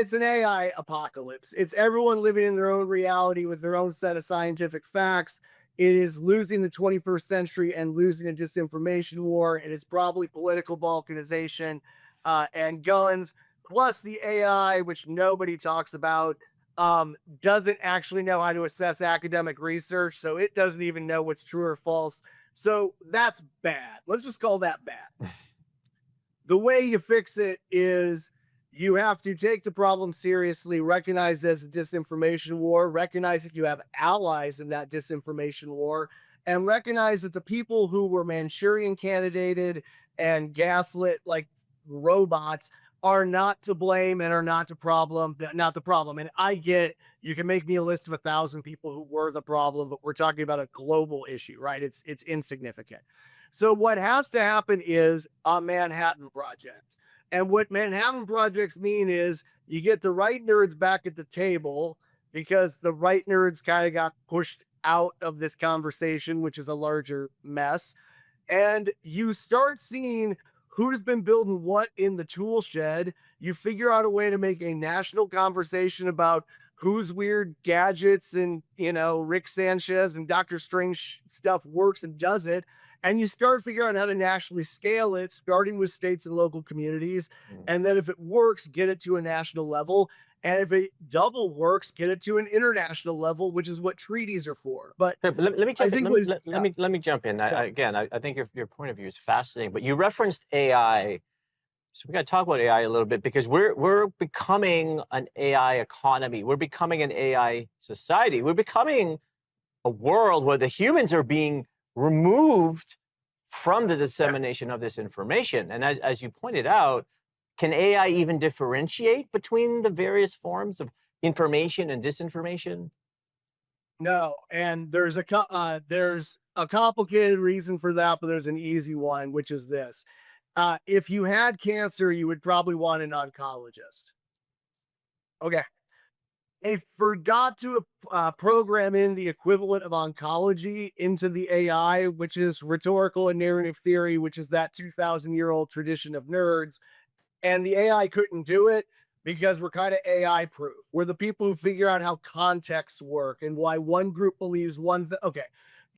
it's an AI apocalypse. It's everyone living in their own reality with their own set of scientific facts. It is losing the 21st century and losing a disinformation war. It is probably political balkanization and guns, plus the AI, which nobody talks about, doesn't actually know how to assess academic research. So it doesn't even know what's true or false. So that's bad. Let's just call that bad. The way you fix it is you have to take the problem seriously, recognize there's a disinformation war, recognize that you have allies in that disinformation war, and recognize that the people who were Manchurian candidated and gaslit like robots are not to blame and are not the problem. And I get you can make me a list of 1,000 people who were the problem, but we're talking about a global issue, right? It's insignificant. So what has to happen is a Manhattan Project. And what Manhattan Projects mean is you get the right nerds back at the table because the right nerds kind of got pushed out of this conversation, which is a larger mess. And you start seeing who's been building what in the tool shed. You figure out a way to make a national conversation about whose weird gadgets and, Rick Sanchez and Dr. Strange stuff works and doesn't. And you start figuring out how to nationally scale it, starting with states and local communities. Mm. And then if it works, get it to a national level. And if it double works, get it to an international level, which is what treaties are for. But But let me I jump in. think Let me, was, yeah, let me jump in. yeah. Again, I think your point of view is fascinating. But you referenced AI, so we got to talk about AI a little bit because we're becoming an AI economy. We're becoming an AI society. We're becoming a world where the humans are being removed from the dissemination of this information. And as you pointed out, can AI even differentiate between the various forms of information and disinformation? No, and there's a complicated reason for that, but there's an easy one, which is this. If you had cancer, you would probably want an oncologist. Okay. They forgot to program in the equivalent of oncology into the AI, which is rhetorical and narrative theory, which is that 2,000-year-old tradition of nerds. And the AI couldn't do it because we're kind of AI proof. We're the people who figure out how contexts work and why one group believes one thing. Okay.